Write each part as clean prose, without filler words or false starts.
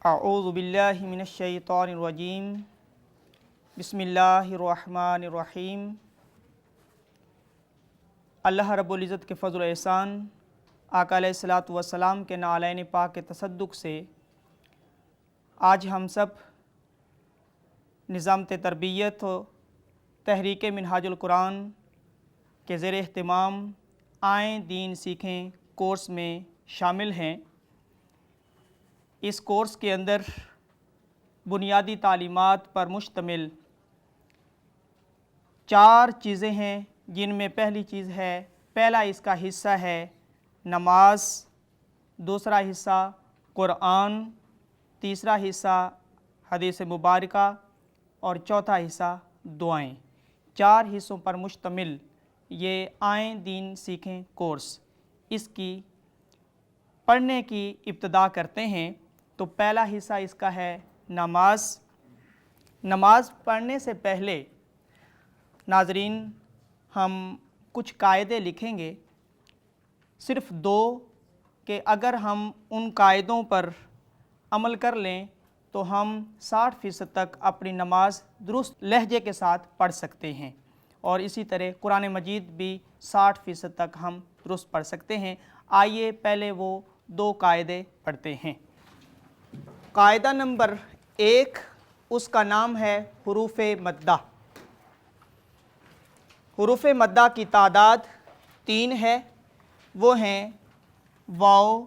اعوذ باللہ من الشیطان الرجیم بسم اللہ الرحمن الرحیم۔ اللہ رب العزت کے فضل و احسان، آقا علیہ الصلوۃ والسلام کے نعلین پاک کے تصدق سے آج ہم سب نظام تربیت و تحریک منہاج القرآن کے زیر اہتمام آئیں دین سیکھیں کورس میں شامل ہیں۔ اس کورس کے اندر بنیادی تعلیمات پر مشتمل 4 چیزیں ہیں، جن میں پہلا اس کا حصہ ہے نماز، دوسرا حصہ قرآن، تیسرا حصہ حدیث مبارکہ اور چوتھا حصہ دعائیں۔ 4 حصوں پر مشتمل یہ آئیں دین سیکھیں کورس، اس کی پڑھنے کی ابتدا کرتے ہیں۔ تو پہلا حصہ اس کا ہے نماز۔ نماز پڑھنے سے پہلے ناظرین ہم کچھ قاعدے لکھیں گے، صرف 2، کہ اگر ہم ان قاعدوں پر عمل کر لیں تو ہم 60% تک اپنی نماز درست لہجے کے ساتھ پڑھ سکتے ہیں، اور اسی طرح قرآن مجید بھی 60% تک ہم درست پڑھ سکتے ہیں۔ آئیے پہلے وہ 2 قاعدے پڑھتے ہیں۔ قاعدہ نمبر 1، اس کا نام ہے حروف مدہ۔ حروف مدہ کی تعداد 3 ہے، وہ ہیں واو،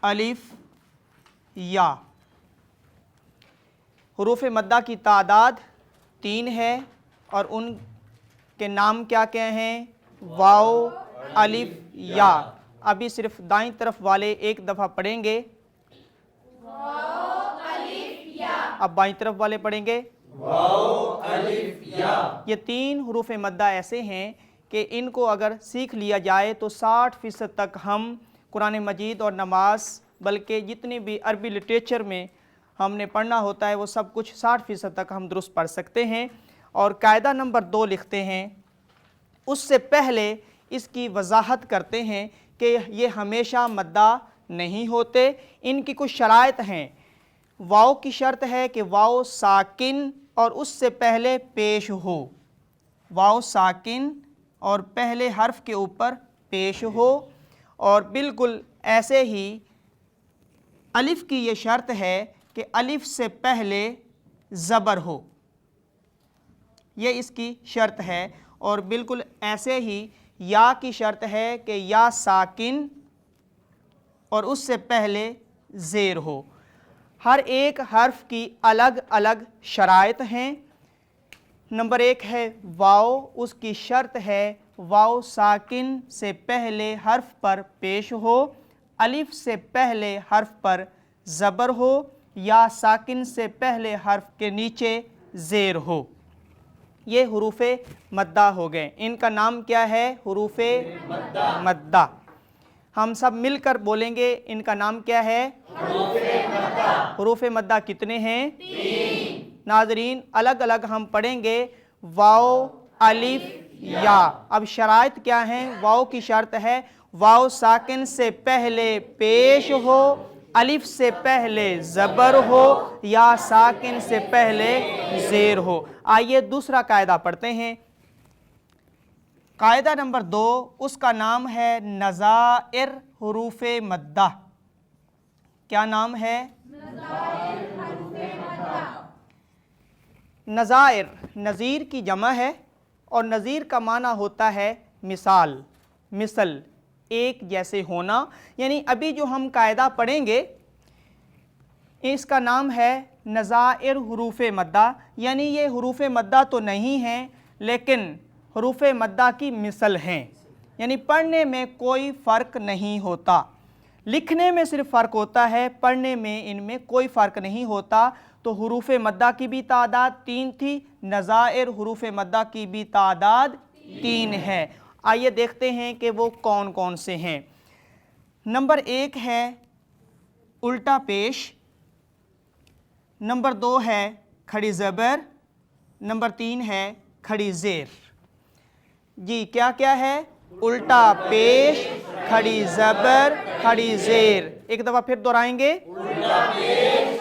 الف، یا۔ حروف مدہ کی تعداد 3 ہے اور ان کے نام کیا ہیں؟ واو، الف، یا۔ ابھی صرف دائیں طرف والے ایک دفعہ پڑھیں گے، اب بائیں طرف والے پڑھیں گے، واو، الف، یا۔ یہ 3 حروف مدہ ایسے ہیں کہ ان کو اگر سیکھ لیا جائے تو 60% تک ہم قرآن مجید اور نماز، بلکہ جتنی بھی عربی لٹریچر میں ہم نے پڑھنا ہوتا ہے وہ سب کچھ 60% تک ہم درست پڑھ سکتے ہیں۔ اور قاعدہ نمبر 2 لکھتے ہیں، اس سے پہلے اس کی وضاحت کرتے ہیں کہ یہ ہمیشہ مدہ نہیں ہوتے، ان کی کچھ شرائط ہیں۔ واو کی شرط ہے کہ واو ساکن اور اس سے پہلے پیش ہو، واو ساکن اور پہلے حرف کے اوپر پیش ہو، اور بالکل ایسے ہی الف کی یہ شرط ہے کہ الف سے پہلے زبر ہو، یہ اس کی شرط ہے۔ اور بالکل ایسے ہی یا کی شرط ہے کہ یا ساکن اور اس سے پہلے زیر ہو۔ ہر ایک حرف کی الگ الگ شرائط ہیں۔ نمبر 1 ہے واو، اس کی شرط ہے واو ساکن سے پہلے حرف پر پیش ہو، الف سے پہلے حرف پر زبر ہو، یا ساکن سے پہلے حرف کے نیچے زیر ہو۔ یہ حروف مدہ ہو گئے، ان کا نام کیا ہے؟ حروف مدہ۔ ہم سب مل کر بولیں گے، ان کا نام کیا ہے؟ حروف مدہ۔ حروف مدہ کتنے ہیں؟ 3۔ ناظرین الگ الگ ہم پڑھیں گے، واو، الف، یا۔ اب شرائط کیا ہیں؟ واو کی شرط ہے واو ساکن سے پہلے پیش ہو، الف سے پہلے زبر ہو، یا ساکن سے پہلے زیر ہو۔ آئیے دوسرا قاعدہ پڑھتے ہیں۔ قاعدہ نمبر 2، اس کا نام ہے نظائر حروف مدہ۔ کیا نام ہے؟ نظائر نظیر کی جمع ہے، اور نظیر کا معنی ہوتا ہے مثال، مثل، ایک جیسے ہونا۔ یعنی ابھی جو ہم قاعدہ پڑھیں گے اس کا نام ہے نظائر حروف مدہ، یعنی یہ حروف مدہ تو نہیں ہیں لیکن حروف مدہ کی مثل ہیں، یعنی پڑھنے میں کوئی فرق نہیں ہوتا، لکھنے میں صرف فرق ہوتا ہے، پڑھنے میں ان میں کوئی فرق نہیں ہوتا۔ تو حروف مدہ کی بھی تعداد 3 تھی، نظائر حروف مدہ کی بھی تعداد 3 ہے۔ آئیے دیکھتے ہیں کہ وہ کون کون سے ہیں۔ نمبر 1 ہے الٹا پیش، نمبر 2 ہے کھڑی زبر، نمبر 3 ہے کھڑی زیر۔ جی کیا کیا ہے؟ الٹا پیش، کھڑی زبر، کھڑی زیر۔ ایک دفعہ پھر دہرائیں گے، الٹا پیش،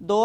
2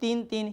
3-3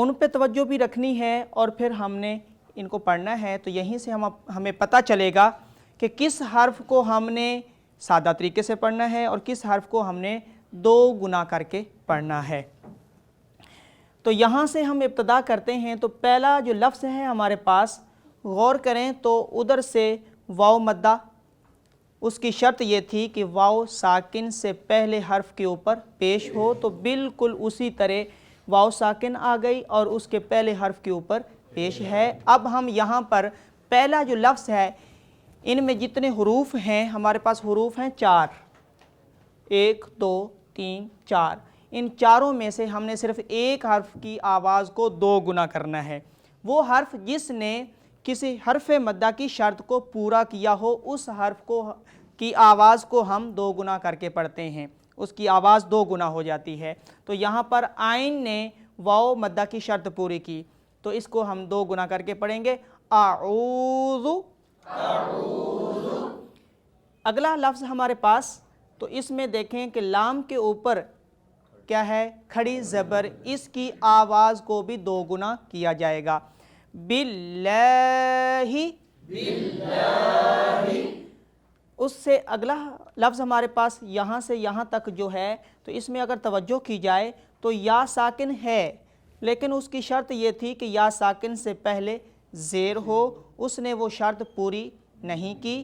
ان پہ توجہ بھی رکھنی ہے اور پھر ہم نے ان کو پڑھنا ہے. تو یہیں سے ہمیں پتہ چلے گا کہ کس حرف کو ہم نے سادہ طریقے سے پڑھنا ہے اور کس حرف کو ہم نے 2 گنا کر کے پڑھنا ہے. تو یہاں سے ہم ابتدا کرتے ہیں. تو پہلا جو لفظ ہے ہمارے پاس، غور کریں تو ادھر سے واو مدہ، اس کی شرط یہ تھی کہ واو ساکن سے پہلے حرف کے اوپر پیش ہو. تو بالکل اسی طرح واو ساکن آ گئی اور اس کے پہلے حرف کے اوپر پیش ہے. اب ہم یہاں پر پہلا جو لفظ ہے، ان میں جتنے حروف ہیں ہمارے پاس حروف ہیں 4، 1 2 3 4. ان چاروں میں سے ہم نے صرف ایک حرف کی آواز کو 2 گنا کرنا ہے. وہ حرف جس نے کسی حرف مدہ کی شرط کو پورا کیا ہو، اس حرف کی آواز کو ہم 2 گنا کر کے پڑھتے ہیں، اس کی آواز 2 گنا ہو جاتی ہے. تو یہاں پر آئین نے واو مدہ کی شرط پوری کی تو اس کو ہم 2 گنا کر کے پڑھیں گے. اعوذ. اگلا لفظ ہمارے پاس، تو اس میں دیکھیں کہ لام کے اوپر کیا ہے؟ کھڑی زبر. اس کی آواز کو بھی 2 گنا کیا جائے گا. باللہ. اس سے اگلا لفظ ہمارے پاس یہاں سے یہاں تک جو ہے، تو اس میں اگر توجہ کی جائے تو یا ساکن ہے، لیکن اس کی شرط یہ تھی کہ یا ساکن سے پہلے زیر ہو. اس نے وہ شرط پوری نہیں کی،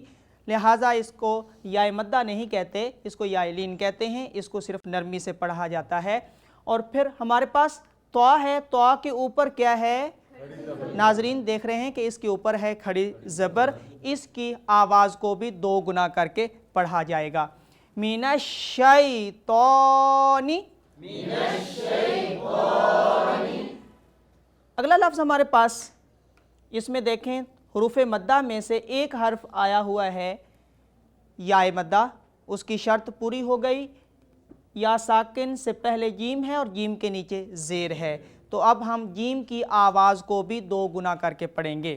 لہٰذا اس کو یا مدہ نہیں کہتے، اس کو یا لین کہتے ہیں. اس کو صرف نرمی سے پڑھا جاتا ہے. اور پھر ہمارے پاس طا ہے. طا کے اوپر کیا ہے؟ ناظرین دیکھ رہے ہیں کہ اس کے اوپر ہے کھڑی زبر. اس کی آواز کو بھی 2 گنا کر کے پڑھا جائے گا. من الشیطان. اگلا لفظ ہمارے پاس، اس میں دیکھیں حروف مدہ میں سے ایک حرف آیا ہوا ہے یا مدہ. اس کی شرط پوری ہو گئی. یا ساکن سے پہلے جیم ہے اور جیم کے نیچے زیر ہے. تو اب ہم جیم کی آواز کو بھی 2 گنا کر کے پڑھیں گے.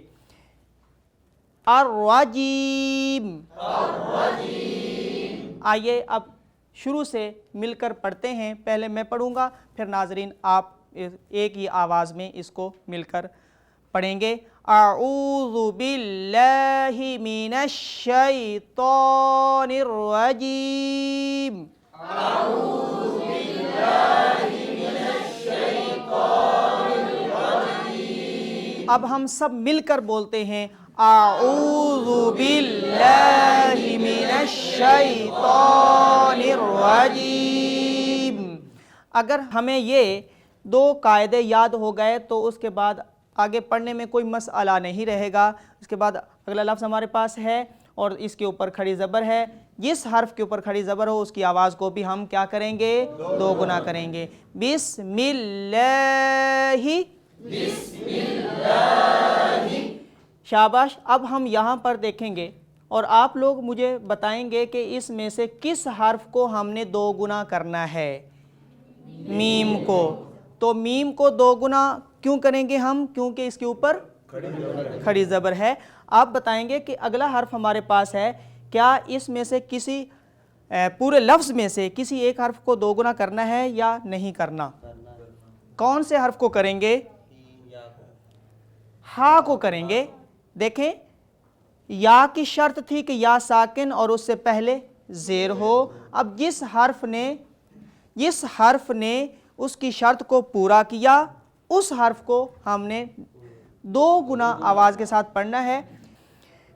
الرجیم. آئیے اب شروع سے مل کر پڑھتے ہیں. پہلے میں پڑھوں گا، پھر ناظرین آپ ایک ہی آواز میں اس کو مل کر پڑھیں گے. اعوذ باللہ من الشیطان الرجیم. اعوذ باللہ من الشیطان الرجیم. اب ہم سب مل کر بولتے ہیں اعوذ باللہ من الشیطان الرجیم. اگر ہمیں یہ 2 قاعدے یاد ہو گئے تو اس کے بعد آگے پڑھنے میں کوئی مسئلہ نہیں رہے گا. اس کے بعد اگلا لفظ ہمارے پاس ہے اور اس کے اوپر کھڑی زبر ہے. جس حرف کے اوپر کھڑی زبر ہو اس کی آواز کو بھی ہم کیا کریں گے؟ 2 گنا کریں گے. بسم اللہ. شاباش. اب ہم یہاں پر دیکھیں گے اور آپ لوگ مجھے بتائیں گے کہ اس میں سے کس حرف کو ہم نے 2 گنا کرنا ہے؟ میم کو. تو میم کو 2 گنا کیوں کریں گے ہم؟ کیونکہ اس کے اوپر کھڑی زبر ہے. آپ بتائیں گے کہ اگلا حرف ہمارے پاس ہے، کیا اس میں سے کسی پورے لفظ میں سے کسی ایک حرف کو 2 گنا کرنا ہے یا نہیں کرنا؟ کون سے حرف کو کریں گے؟ ہا کو کریں گے. دیکھیں یا کی شرط تھی کہ یا ساکن اور اس سے پہلے زیر ہو. اب جس حرف نے اس کی شرط کو پورا کیا، اس حرف کو ہم نے 2 گنا آواز کے ساتھ پڑھنا ہے.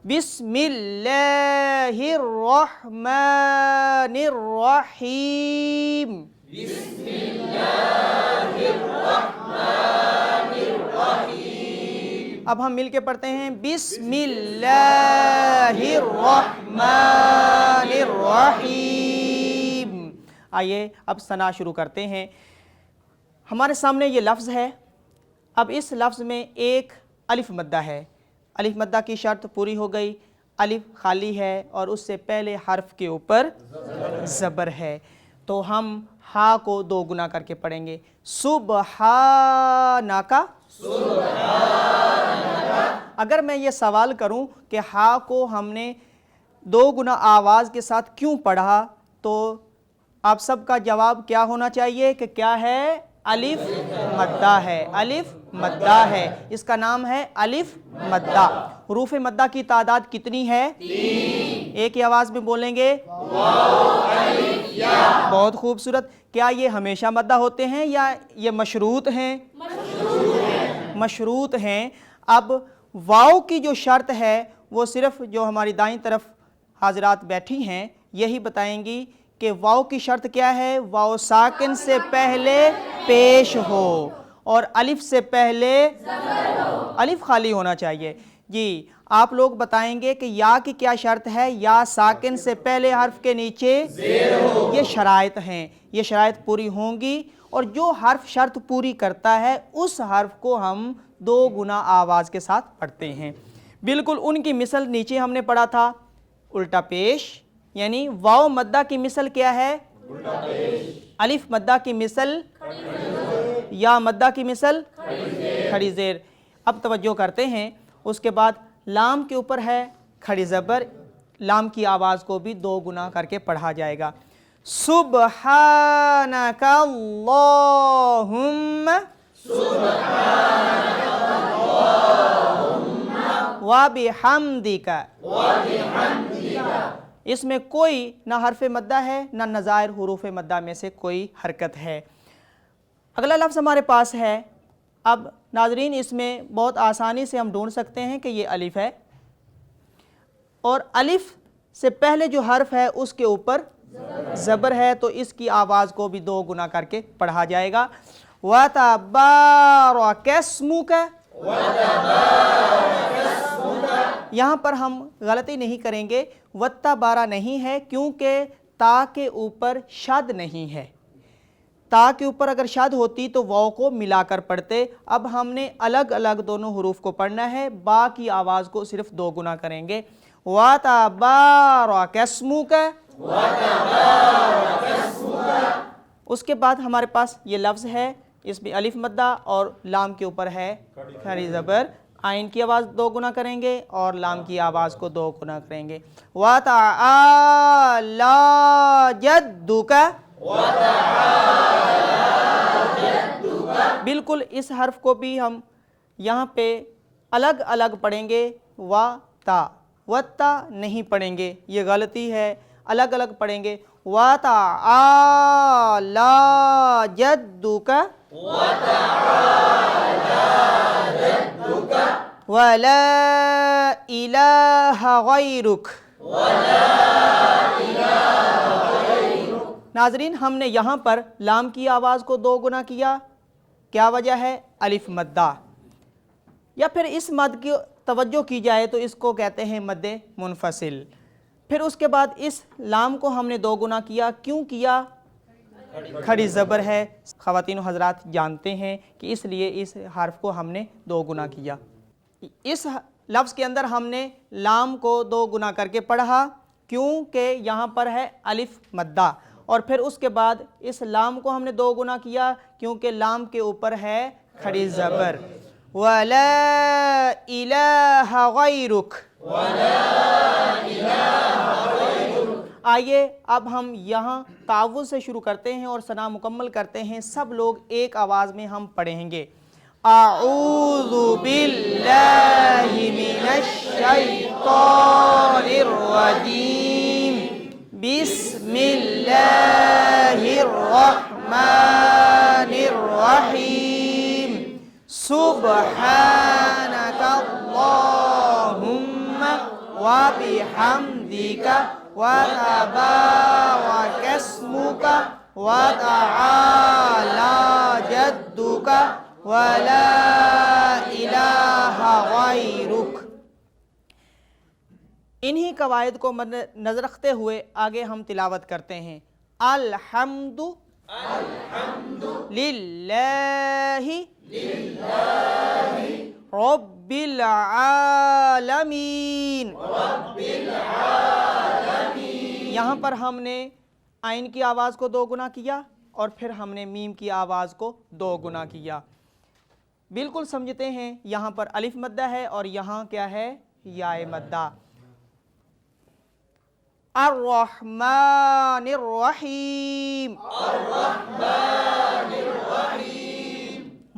بسم اللہ الرحمن الرحیم. بسم اللہ الرحمن الرحیم. اب ہم مل کے پڑھتے ہیں بسم اللہ الرحمن الرحیم. آئیے اب ثنا شروع کرتے ہیں. ہمارے سامنے یہ لفظ ہے. اب اس لفظ میں ایک الف مدہ ہے. الف مدہ کی شرط پوری ہو گئی. الف خالی ہے اور اس سے پہلے حرف کے اوپر زبر ہے. تو ہم ہا کو 2 گنا کر کے پڑھیں گے. سبحانک. اگر میں یہ سوال کروں کہ ہا کو ہم نے 2 گنا آواز کے ساتھ کیوں پڑھا، تو آپ سب کا جواب کیا ہونا چاہیے کہ کیا ہے؟ الف مدہ ہے، الف مدہ ہے، اس کا نام ہے الف مدہ۔ حروف مدہ کی تعداد کتنی ہے؟ 3۔ ایک ہی آواز میں بولیں گے واو الف یا۔ بہت خوبصورت۔ کیا یہ ہمیشہ مدہ ہوتے ہیں یا یہ مشروط ہیں؟ مشروط ہیں۔ اب واو کی جو شرط ہے وہ صرف جو ہماری دائیں طرف حاضرات بیٹھی ہیں یہی بتائیں گی کہ واو کی شرط کیا ہے؟ واو ساکن سے پہلے پیش ہو اور الف سے پہلے الف خالی ہونا چاہیے۔ جی آپ لوگ بتائیں گے کہ یا کی کیا شرط ہے؟ یا ساکن سے پہلے حرف کے نیچے زیر ہو۔ یہ شرائط ہیں، یہ شرائط پوری ہوں گی اور جو حرف شرط پوری کرتا ہے اس حرف کو ہم 2 گنا آواز کے ساتھ پڑھتے ہیں۔ بالکل ان کی مثل نیچے ہم نے پڑھا تھا، الٹا پیش، یعنی واو مدہ کی مثل کیا ہے؟ الٹا پیش۔ الف مدہ کی مثل یا مدہ کی مثل کھڑی زیر۔ اب توجہ کرتے ہیں، اس کے بعد لام کے اوپر ہے کھڑی زبر، لام کی آواز کو بھی 2 گنا کر کے پڑھا جائے گا۔ سبحانک اللہم وبحمدک۔ اس میں کوئی نہ حرف مدہ ہے نہ نظائر حروف مدہ میں سے کوئی حرکت ہے۔ اگلا لفظ ہمارے پاس ہے، اب ناظرین اس میں بہت آسانی سے ہم ڈھونڈ سکتے ہیں کہ یہ الف ہے اور الف سے پہلے جو حرف ہے اس کے اوپر زبر ہے، تو اس کی آواز کو بھی 2 گنا کر کے پڑھا جائے گا۔ وَتَبَارَكَ اسْمُكَ۔ یہاں پر ہم غلطی نہیں کریں گے، وَتَّبَارَ نہیں ہے کیونکہ تا کے اوپر شد نہیں ہے۔ تا کے اوپر اگر شد ہوتی تو واو کو ملا کر پڑھتے، اب ہم نے الگ الگ دونوں حروف کو پڑھنا ہے، با کی آواز کو صرف 2 گنا کریں گے۔ وَتَبَارَكَ اسْمُكَ۔ اس کے بعد ہمارے پاس یہ لفظ ہے، اس میں الف مدہ اور لام کے اوپر ہے کھڑی زبر، آئین کی آواز 2 گنا کریں گے اور لام کی آواز کو 2 گنا کریں گے۔ وَتَعَالَى جَدُّكَ۔ بالکل اس حرف کو بھی ہم یہاں پہ الگ الگ پڑھیں گے، وَتا، وَتا نہیں پڑھیں گے، یہ غلطی ہے، الگ الگ پڑھیں گے۔ وَتَعَالَى جَدُّكَ وَلَا إِلَٰهَ غَيْرُكَ۔ ناظرین ہم نے یہاں پر لام کی آواز کو 2 گنا کیا، کیا وجہ ہے؟ الف مدہ، یا پھر اس مد کی توجہ کی جائے تو اس کو کہتے ہیں مد منفصل۔ پھر اس کے بعد اس لام کو ہم نے 2 گنا کیا، کیوں کیا؟ کھڑی زبر ہے، خواتین و حضرات جانتے ہیں کہ اس لیے اس حرف کو ہم نے 2 گنا کیا۔ اس لفظ کے اندر ہم نے لام کو 2 گنا کر کے پڑھا کیونکہ یہاں پر ہے الف مدہ، اور پھر اس کے بعد اس لام کو ہم نے 2 گنا کیا کیونکہ لام کے اوپر ہے کھڑی زبر۔ وَلَا إِلَٰهَ غَيْرُكَ۔ آئیے اب ہم یہاں تعوذ سے شروع کرتے ہیں اور ثنا مکمل کرتے ہیں، سب لوگ ایک آواز میں ہم پڑھیں گے۔ اعوذ باللہ من الشیطان الرجیم، بسم اللہ الرحمن الرحیم، سبحانک اللہم وبحمدک وتبارک اسمک وتعالی جدک ولا الہ غیرک۔ انہی قواعد کو نظر رکھتے ہوئے آگے ہم تلاوت کرتے ہیں۔ الحمد للہ رب العالمین۔ یہاں پر ہم نے آئین کی آواز کو 2 گنا کیا اور پھر ہم نے میم کی آواز کو 2 گنا کیا۔ بالکل سمجھتے ہیں، یہاں پر الف مدہ ہے اور یہاں کیا ہے؟ یا مدہ۔ الرحمن الرحیم، الرحمن الرحیم،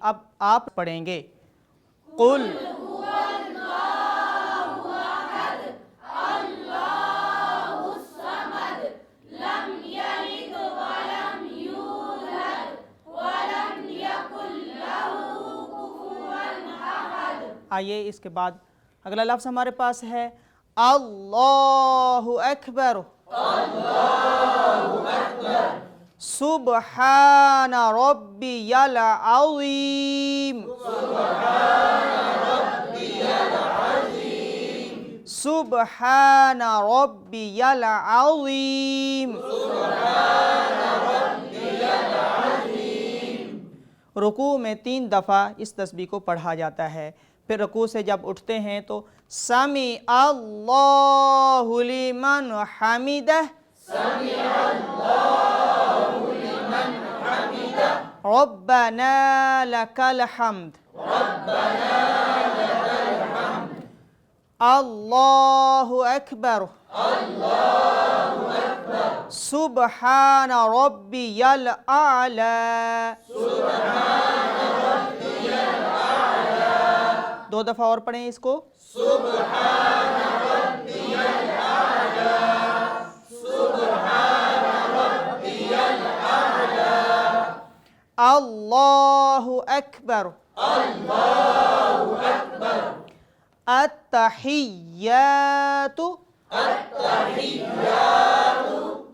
اب آپ پڑھیں گے قل آئیے اس کے بعد اگلا لفظ ہمارے پاس ہے اللہ اکبر سبحان ربی العظیم سبحان ربی العظیم رکوع میں 3 دفعہ اس تسبیح کو پڑھا جاتا ہے. پھر رکوع سے جب اٹھتے ہیں تو سمع اللہ لمن حمدہ ربنا لک الحمد اللہ اکبر سبحان ربی الاعلی. 2 دفعہ اور پڑھیں اس کو اللہ اکبر التحیات.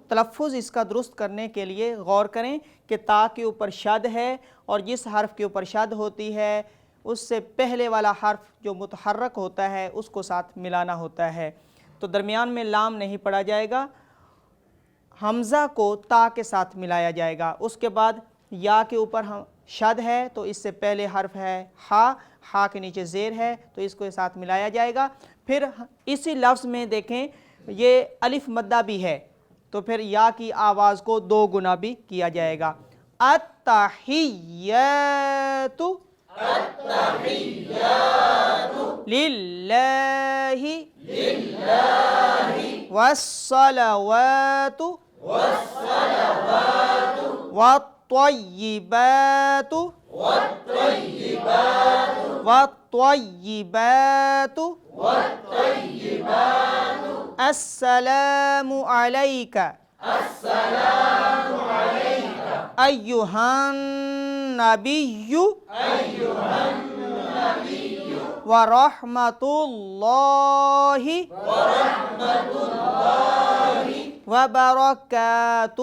تلفظ اس کا درست کرنے کے لیے غور کریں کہ تا کے اوپر شد ہے اور جس حرف کے اوپر شد ہوتی ہے اس سے پہلے والا حرف جو متحرک ہوتا ہے اس کو ساتھ ملانا ہوتا ہے. تو درمیان میں لام نہیں پڑھا جائے گا, حمزہ کو تا کے ساتھ ملایا جائے گا. اس کے بعد یا کے اوپر شد ہے تو اس سے پہلے حرف ہے ہا, ہا کے نیچے زیر ہے تو اس کو ساتھ ملایا جائے گا. پھر اسی لفظ میں دیکھیں یہ الف مدہ بھی ہے تو پھر یا کی آواز کو 2 گنا بھی کیا جائے گا. التحیات للہ والصلوات والطیبات السلام علیک ایہا النبی ورحمۃ اللہ وبرکاتہ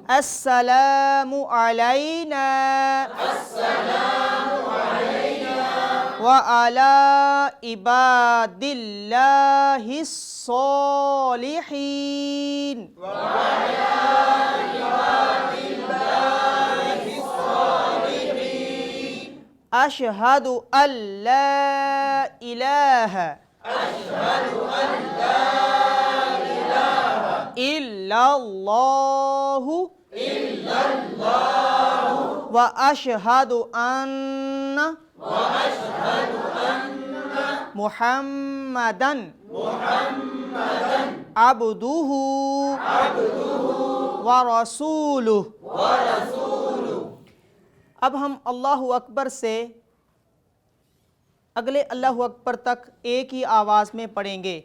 السلام علینا وعلی عباد اللہ الصالحین. اشہد ان لا الہ الا اللہ واشہد ان محمدً عبدہ ورسولہ. اب ہم اللہ اکبر سے اگلے اللہ اکبر تک ایک ہی آواز میں پڑھیں گے.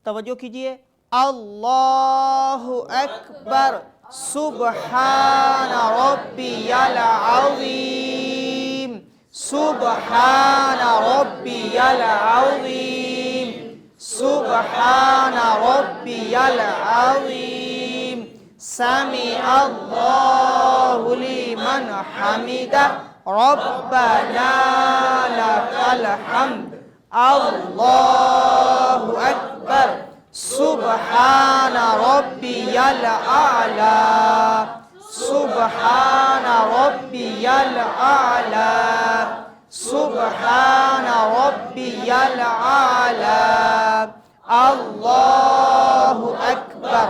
توجہ کیجئے. اللہ اکبر سبحان ربی العظیم سبحان ربی العظیم سبحان ربی العظیم سمع اللہ لمن حمدہ ربنا لک الحمد اللہ اکبر سبحان ربی الاعلی سبحان ربی الاعلی سبحان ربی الاعلی اللہ اکبر.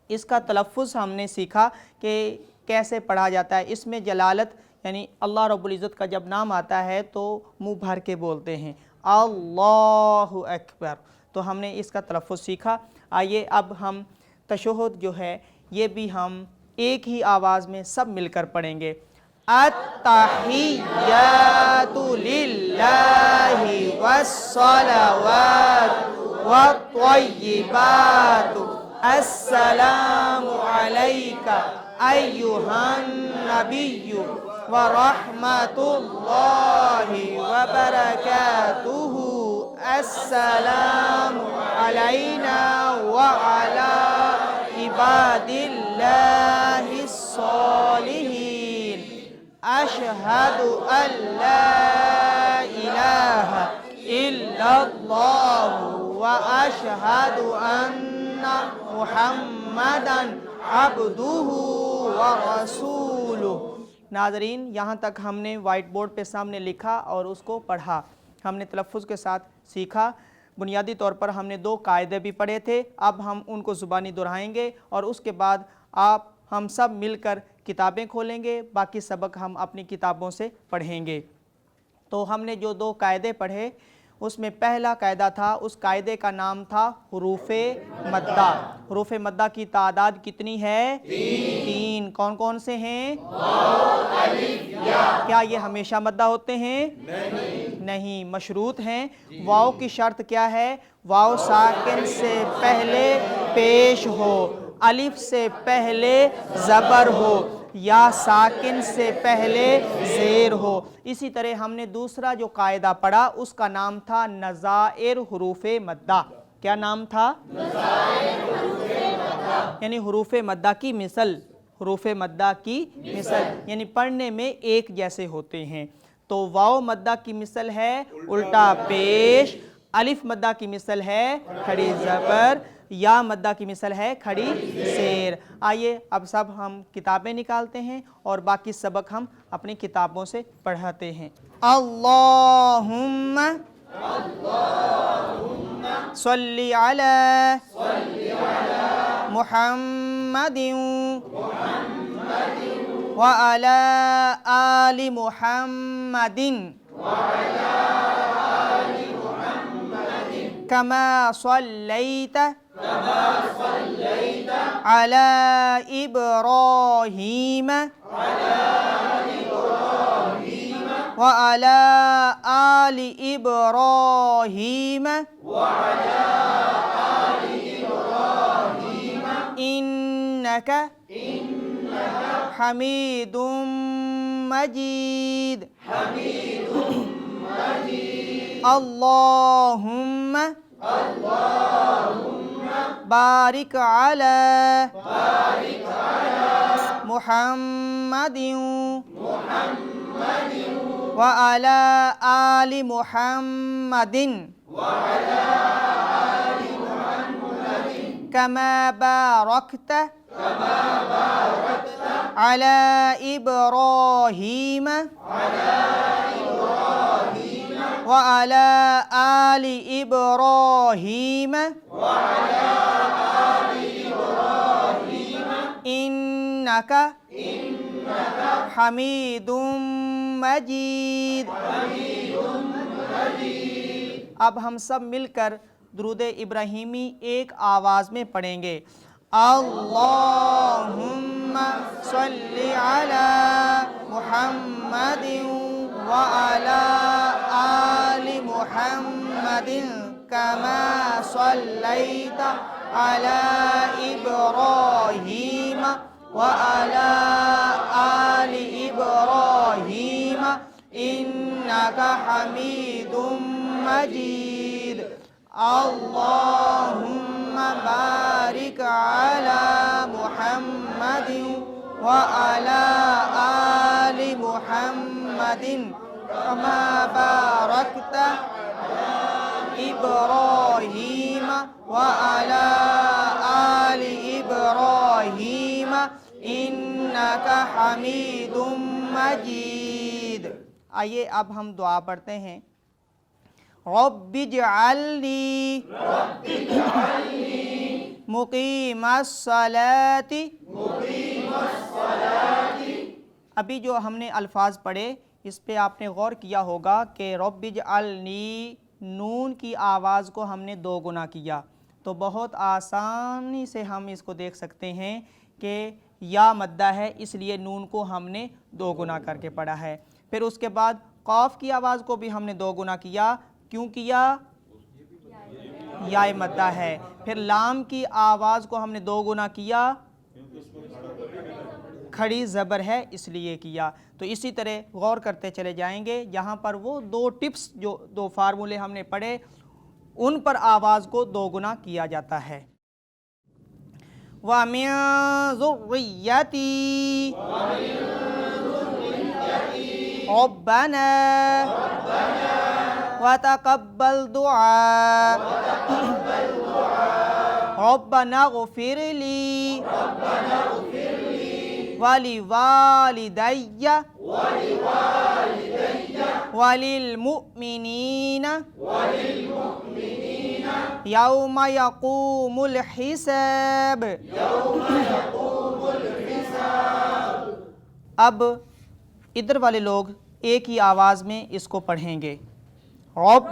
اس کا تلفظ ہم نے سیکھا کہ کیسے پڑھا جاتا ہے. اس میں جلالت یعنی اللہ رب العزت کا جب نام آتا ہے تو منہ بھر کے بولتے ہیں اللہ اکبر. تو ہم نے اس کا تلفظ سیکھا. آئیے اب ہم تشہد جو ہے یہ بھی ہم ایک ہی آواز میں سب مل کر پڑھیں گے. التحیات للہ والصلوات والطیبات السلام علیک ایہا النبی ورحمۃ اللہ وبرکاتہ السلام علینا وعلی عباد اللہ الصالحین اشہد ان لا الہ الا اللہ واشہد ان محمدًا عبدہ ورسولہ. ناظرین، یہاں تک ہم نے وائٹ بورڈ پہ سامنے لکھا اور اس کو پڑھا. ہم نے تلفظ کے ساتھ سیکھا. بنیادی طور پر ہم نے 2 قاعدے بھی پڑھے تھے. اب ہم ان کو زبانی دہرائیں گے اور اس کے بعد ہم سب مل کر کتابیں کھولیں گے. باقی سبق ہم اپنی کتابوں سے پڑھیں گے. تو ہم نے جو 2 قاعدے پڑھے اس میں پہلا قاعدہ تھا، اس قاعدے کا نام تھا حروف مدہ. حروف مدہ کی تعداد کتنی ہے؟ 3. کون کون سے ہیں؟ واو، الف، یا. کیا یہ ہمیشہ مدہ ہوتے ہیں؟ نہیں، مشروط ہیں. واو کی شرط کیا ہے؟ واو ساکن سے پہلے پیش ہو، الف سے پہلے زبر ہو، یا ساکن سے پہلے زیر ہو. اسی طرح ہم نے دوسرا جو قاعدہ پڑھا اس کا نام تھا نظائر حروف مدہ. کیا نام تھا؟ نظائر حروف مدہ. یعنی حروف مدہ کی مثل. حروف مدہ کی مثل یعنی پڑھنے میں ایک جیسے ہوتے ہیں. تو واو مدہ کی مثل ہے الٹا پیش، الف مدہ کی مثل ہے کھڑی زبر، یا مدہ کی مثل ہے کھڑی زیر. آئیے اب سب ہم کتابیں نکالتے ہیں اور باقی سبق ہم اپنی کتابوں سے پڑھاتے ہیں. اللہم صلی علی محمد وعلی آل محمد کما صلیت علی ابراہیم وعلی آل ابراہیم انک حمید مجید. اللہم بارک علی محمد وعلی آل محمد کما بارکت علی ابراہیم وعلی آل ابراہیم انک حمید مجید. اب ہم سب مل کر درود ابراہیمی ایک آواز میں پڑھیں گے. اللہم صلی علی محمد وعلی آل محمد کما صلیت علی ابراہیم وعلی آل ابراہیم انک حمید مجید. اللہم بارک علی محمد وعلی آل محمد کما بارکت ابراہیم وعلی آل ابراہیم انک حمید مجید. آئیے اب ہم دعا پڑھتے ہیں. رب اجعلنی مقیم الصلاۃ. ابھی جو ہم نے الفاظ پڑھے اس پہ آپ نے غور کیا ہوگا کہ رب اجعلنی نون کی آواز کو ہم نے 2 گنا کیا. تو بہت آسانی سے ہم اس کو دیکھ سکتے ہیں کہ یا مدہ ہے اس لیے نون کو ہم نے دو گنا کر کے پڑھا ہے۔ پھر اس کے بعد قاف کی آواز کو بھی ہم نے دو گنا کیا، کیوں کیا؟ یا مدہ ہے۔ پھر لام کی آواز کو ہم نے دو گنا کیا، کھڑی زبر ہے اس لیے کیا۔ تو اسی طرح غور کرتے چلے جائیں گے، یہاں پر وہ دو ٹپس جو دو فارمولے ہم نے پڑھے ان پر آواز کو دو گنا کیا جاتا ہے۔ وَمِن ذُرِّيَّتِي رَبَّنَا وَتَقَبَّلْ دُعَاء رَبَّنَا اغْفِرْ لِي وَلِوَالِدَيَّ وَلِلْمُؤْمِنِينَ یوم یقوم الحساب۔ اب ادھر والے لوگ ایک ہی آواز میں اس کو پڑھیں گے، رب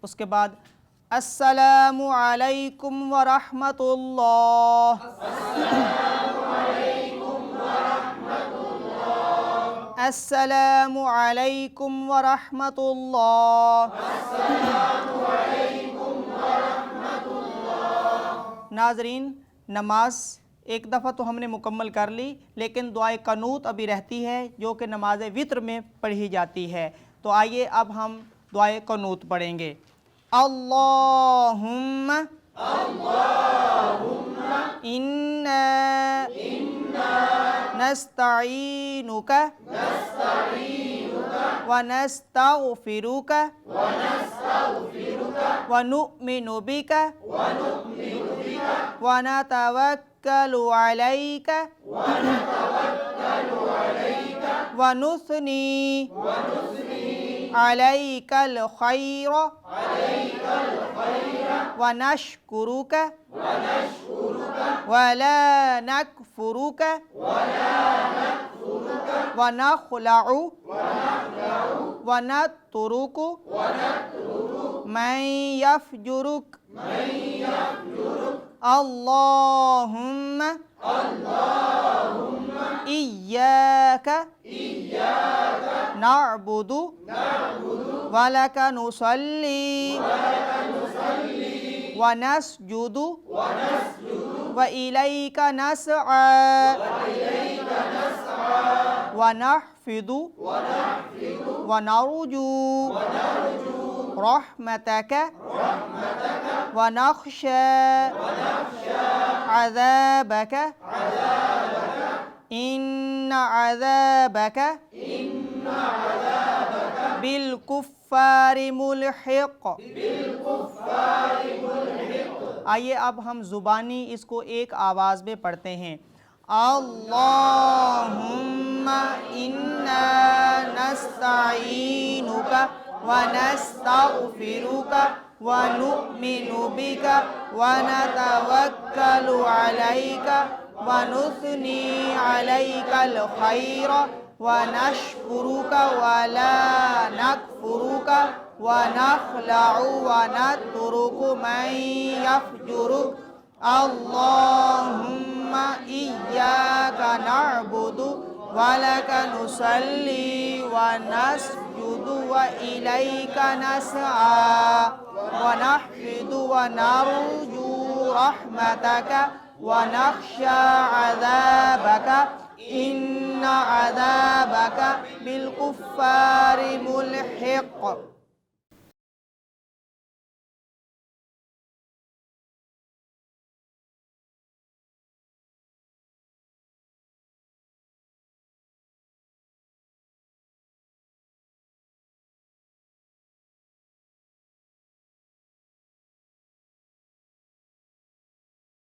اس کے بعد السلام علیکم ورحمۃ اللہ، السلام علیکم ورحمۃ اللہ۔ ناظرین، نماز ایک دفعہ تو ہم نے مکمل کر لی، لیکن دعائے قنوت ابھی رہتی ہے جو کہ نماز وتر میں پڑھی جاتی ہے۔ تو آئیے اب ہم دعائے قنوت پڑھیں گے۔ اللہم انا نستعینک ونستغفرک ونؤمن بک ونتوکل علیک ونثنی علیک الخیر ونشکرک ولا نکفرک ونخلع ونترک من یفجرک۔ اللہم ایاک نعبد ولک نصلی ونسجد وإلیک نسعی ونحفظ ونرجو رحمتک ونخشى عذابك إن عذابك بالکفار ملحق۔ آئیے اب ہم زبانی اس کو ایک آواز میں پڑھتے ہیں۔ اللہم انا نستعینک ونستغفرک ونؤمن بک ونتوکل علیک ونثنی علیک الخیر ونشکرک ولا نکفرک ونخلع ونترک من یفجرک۔ اللہم ایاک نعبد ولک نصلی ونسجد وإلیک نسعی ونحفظ ونرجو رحمتک ونخشى عذابک إن عذابک بالکفار ملحق۔